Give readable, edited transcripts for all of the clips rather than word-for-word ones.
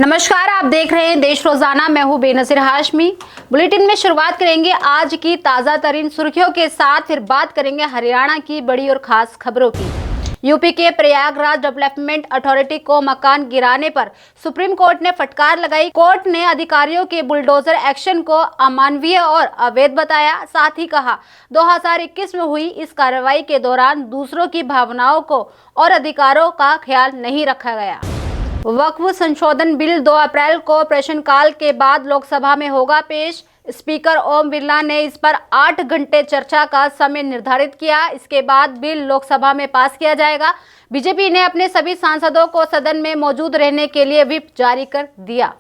नमस्कार, आप देख रहे हैं देश रोजाना। मैं हूं बेनजीर हाशमी। बुलेटिन में शुरुआत करेंगे आज की ताजा तरीन सुर्खियों के साथ, फिर बात करेंगे हरियाणा की बड़ी और खास खबरों की। यूपी के प्रयागराज डेवलपमेंट अथॉरिटी को मकान गिराने पर सुप्रीम कोर्ट ने फटकार लगाई। कोर्ट ने अधिकारियों के बुलडोजर एक्शन को अमानवीय और अवैध बताया। साथ ही कहा 2021 में हुई इस कार्रवाई के दौरान दूसरों की भावनाओं को और अधिकारों का ख्याल नहीं रखा गया। वक्फ संशोधन बिल 2 अप्रैल को प्रश्नकाल के बाद लोकसभा में होगा पेश। स्पीकर ओम बिरला ने इस पर 8 घंटे चर्चा का समय निर्धारित किया। इसके बाद बिल लोकसभा में पास किया जाएगा। बीजेपी ने अपने सभी सांसदों को सदन में मौजूद रहने के लिए व्हिप जारी कर दिया।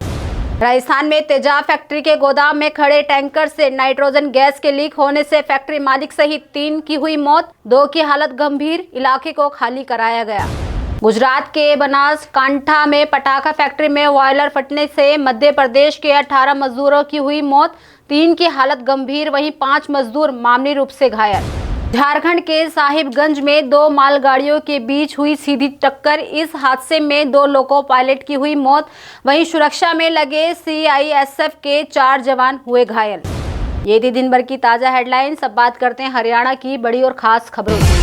राजस्थान में तेजाब फैक्ट्री के गोदाम में खड़े टैंकर से नाइट्रोजन गैस के लीक होने से फैक्ट्री मालिक सहित 3 की हुई मौत, 2 की हालत गंभीर। इलाके को खाली कराया गया। गुजरात के बनासकांठा में पटाखा फैक्ट्री में बॉयलर फटने से मध्य प्रदेश के 18 मजदूरों की हुई मौत, 3 की हालत गंभीर, वहीं 5 मजदूर मामूली रूप से घायल। झारखंड के साहिबगंज में 2 मालगाड़ियों के बीच हुई सीधी टक्कर। इस हादसे में 2 लोको पायलट की हुई मौत, वहीं सुरक्षा में लगे CISF के 4 जवान हुए घायल। ये थी दिन भर की ताजा हेडलाइंस। अब बात करते हैं हरियाणा की बड़ी और खास खबरों की।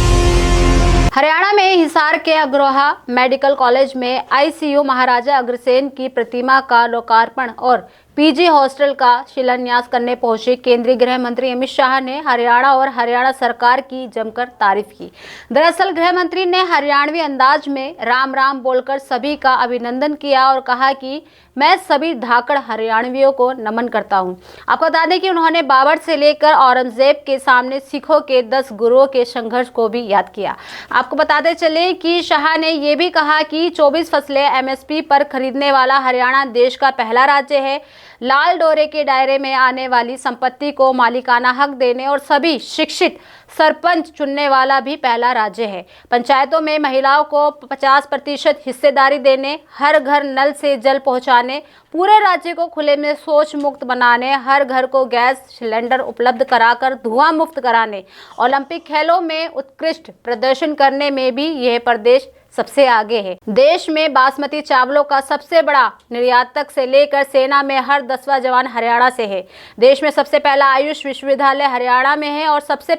हरियाणा में हिसार के अग्रोहा मेडिकल कॉलेज में ICU महाराजा अग्रसेन की प्रतिमा का लोकार्पण और PG हॉस्टल का शिलान्यास करने पहुंचे केंद्रीय गृह मंत्री अमित शाह ने हरियाणा और हरियाणा सरकार की जमकर तारीफ की। दरअसल गृह मंत्री ने हरियाणवी अंदाज में राम राम बोलकर सभी का अभिनंदन किया और कहा कि मैं सभी धाकड़ हरियाणवियों को नमन करता हूं। आपको बता दें कि उन्होंने बाबर से लेकर औरंगजेब के सामने सिखों के 10 गुरुओं के संघर्ष को भी याद किया। आपको बताते चले कि शाह ने यह भी कहा कि 24 फसलें MSP पर खरीदने वाला हरियाणा देश का पहला राज्य है। लाल डोरे के दायरे में आने वाली संपत्ति को मालिकाना हक देने और सभी शिक्षित सरपंच चुनने वाला भी पहला राज्य है। पंचायतों में महिलाओं को 50% हिस्सेदारी देने, हर घर नल से जल पहुंचाने, पूरे राज्य को खुले में शौच मुक्त बनाने, हर घर को गैस सिलेंडर उपलब्ध कराकर धुआं मुक्त कराने, ओलंपिक खेलों में उत्कृष्ट प्रदर्शन करने में भी यह प्रदेश सबसे आगे है। देश में बासमती चावलों का सबसे बड़ा निर्यातक से लेकर सेना में हर 10वां जवान हरियाणा से है। देश में सबसे पहला आयुष विश्वविद्यालय हरियाणा में है और सबसे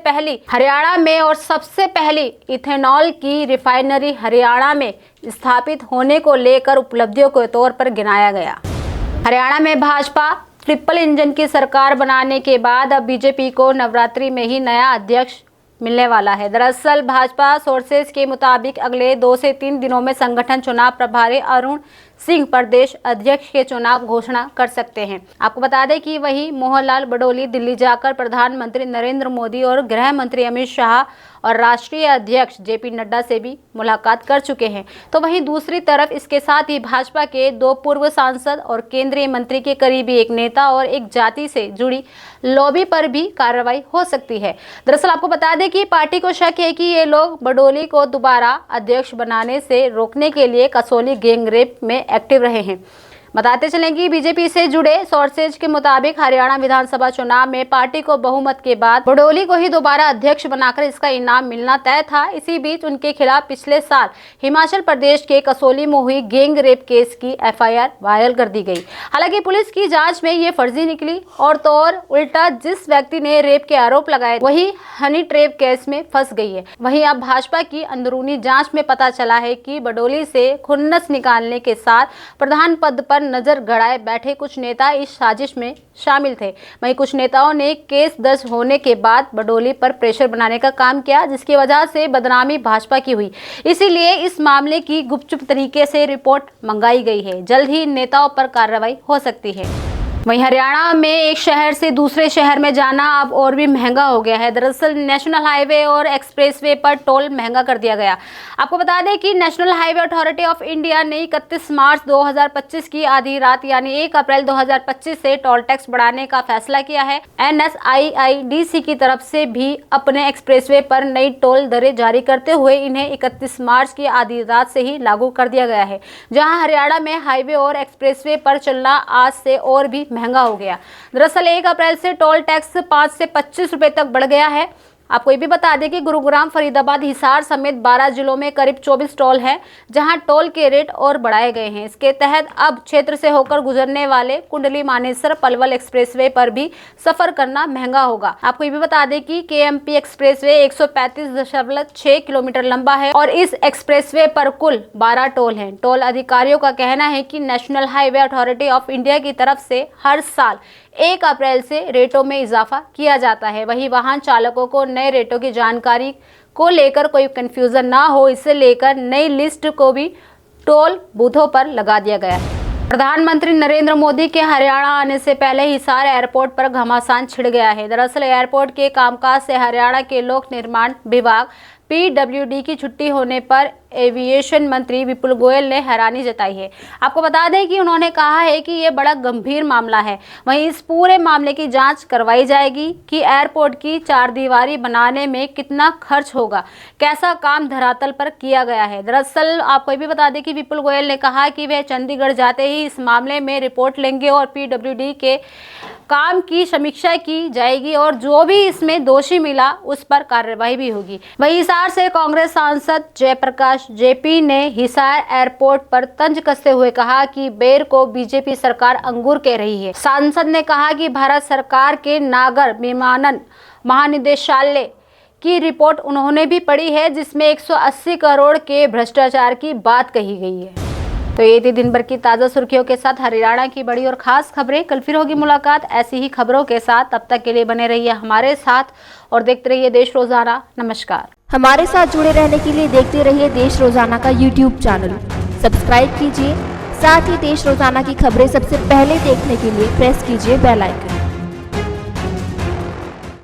पहली इथेनॉल की रिफाइनरी हरियाणा में स्थापित होने को लेकर उपलब्धियों के तौर पर गिनाया गया। हरियाणा में भाजपा ट्रिपल इंजन की सरकार बनाने के बाद अब बीजेपी को नवरात्रि में ही नया अध्यक्ष मिलने वाला है। दरअसल भाजपा सोर्सेज के मुताबिक अगले 2 से 3 दिनों में संगठन चुनाव प्रभारी अरुण सिंह प्रदेश अध्यक्ष के चुनाव घोषणा कर सकते हैं। आपको बता दें कि वही मोहनलाल बडोली दिल्ली जाकर प्रधानमंत्री नरेंद्र मोदी और गृह मंत्री अमित शाह और राष्ट्रीय अध्यक्ष JP नड्डा से भी मुलाकात कर चुके हैं। तो वहीं दूसरी तरफ इसके साथ ही भाजपा के 2 पूर्व सांसद और केंद्रीय मंत्री के करीबी एक नेता और एक जाति से जुड़ी लॉबी पर भी कार्रवाई हो सकती है। दरअसल आपको बता दें कि पार्टी को शक है कि ये लोग बडोली को दोबारा अध्यक्ष बनाने से रोकने के लिए कसौली गैंगरेप में एक्टिव रहे हैं। बताते चलें कि बीजेपी से जुड़े सोर्सेज के मुताबिक हरियाणा विधानसभा चुनाव में पार्टी को बहुमत के बाद बडोली को ही दोबारा अध्यक्ष बनाकर इसका इनाम मिलना तय था। इसी बीच उनके खिलाफ पिछले साल हिमाचल प्रदेश के कसौली में हुई गैंग रेप केस की FIR वायरल कर दी गई। हालांकि पुलिस की जांच में ये फर्जी निकली और तो और उल्टा जिस व्यक्ति ने रेप के आरोप लगाए वही हनी ट्रैप केस में फंस गई है। वहीं अब भाजपा की अंदरूनी जाँच में पता चला है कि बडोली से खुन्नस निकालने के साथ प्रधान पद पर नजर गड़ाए बैठे कुछ नेता इस साजिश में शामिल थे। वहीं कुछ नेताओं ने केस दर्ज होने के बाद बडोली पर प्रेशर बनाने का काम किया, जिसकी वजह से बदनामी भाजपा की हुई। इसीलिए इस मामले की गुपचुप तरीके से रिपोर्ट मंगाई गई है। जल्द ही नेताओं पर कार्रवाई हो सकती है। वहीं हरियाणा में एक शहर से दूसरे शहर में जाना अब और भी महंगा हो गया है। दरअसल नेशनल हाईवे और एक्सप्रेसवे पर टोल महंगा कर दिया गया। आपको बता दें कि national highway authority of India ने 31 मार्च 2025 की आधी रात यानी 1 अप्रैल 2025 से टोल टैक्स बढ़ाने का फैसला किया है। NSAIDC की तरफ से भी अपने एक्सप्रेसवे पर नई टोल दरें जारी करते हुए इन्हें 31 मार्च की आधी रात से ही लागू कर दिया गया है। जहां हरियाणा में हाईवे और एक्सप्रेसवे पर चलना आज से और भी महंगा हो गया। दरअसल 1 अप्रैल से टोल टैक्स 5 से 25 रुपए तक बढ़ गया है। आपको ये भी बता दें कि गुरुग्राम, फरीदाबाद, हिसार समेत 12 जिलों में करीब 24 टोल हैं जहां टोल के रेट और बढ़ाए गए हैं। इसके तहत अब क्षेत्र से होकर गुजरने वाले कुंडली मानेसर पलवल एक्सप्रेसवे पर भी सफर करना महंगा होगा। आपको ये भी बता दें कि केएमपी एक्सप्रेसवे 135.6 किलोमीटर लंबा है और इस एक्सप्रेसवे पर कुल 12 टोल हैं। टोल अधिकारियों का कहना है कि national highway authority of India की तरफ से हर साल 1 अप्रैल से रेटों में इजाफा किया जाता है। वहीं वाहन चालकों को नए रेटों की जानकारी को लेकर कोई कंफ्यूजन ना हो, इसे लेकर नई लिस्ट को भी टोल बूथों पर लगा दिया गया है। प्रधानमंत्री नरेंद्र मोदी के हरियाणा आने से पहले हिसार एयरपोर्ट पर घमासान छिड़ गया है। दरअसल एयरपोर्ट के कामकाज से हरियाणा के लोक निर्माण विभाग PWD की छुट्टी होने पर एविएशन मंत्री विपुल गोयल ने हैरानी जताई है। आपको बता दें कि उन्होंने कहा है कि ये बड़ा गंभीर मामला है। वहीं इस पूरे मामले की जांच करवाई जाएगी कि एयरपोर्ट की चारदीवारी बनाने में कितना खर्च होगा, कैसा काम धरातल पर किया गया है। दरअसल आपको ये भी बता दें कि विपुल गोयल ने कहा कि वे चंडीगढ़ जाते ही इस मामले में रिपोर्ट लेंगे और PWD के काम की समीक्षा की जाएगी और जो भी इसमें दोषी मिला उस पर कार्रवाई भी होगी। वहीं हिसार से कांग्रेस सांसद जयप्रकाश JP ने हिसार एयरपोर्ट पर तंज कसते हुए कहा कि बेर को बीजेपी सरकार अंगूर कह रही है। सांसद ने कहा कि भारत सरकार के नागर विमानन महानिदेशालय की रिपोर्ट उन्होंने भी पढ़ी है जिसमें 180 करोड़ के भ्रष्टाचार की बात कही गई है। तो ये थी दिन भर की ताज़ा सुर्खियों के साथ हरियाणा की बड़ी और खास खबरें। कल फिर होगी मुलाकात ऐसी ही खबरों के साथ। तब तक के लिए बने रहिए हमारे साथ और देखते रहिए देश रोजाना। नमस्कार। हमारे साथ जुड़े रहने के लिए देखते रहिए देश रोजाना का YouTube चैनल सब्सक्राइब कीजिए। साथ ही देश रोजाना की खबरें सबसे पहले देखने के लिए प्रेस कीजिए बेल आइकन।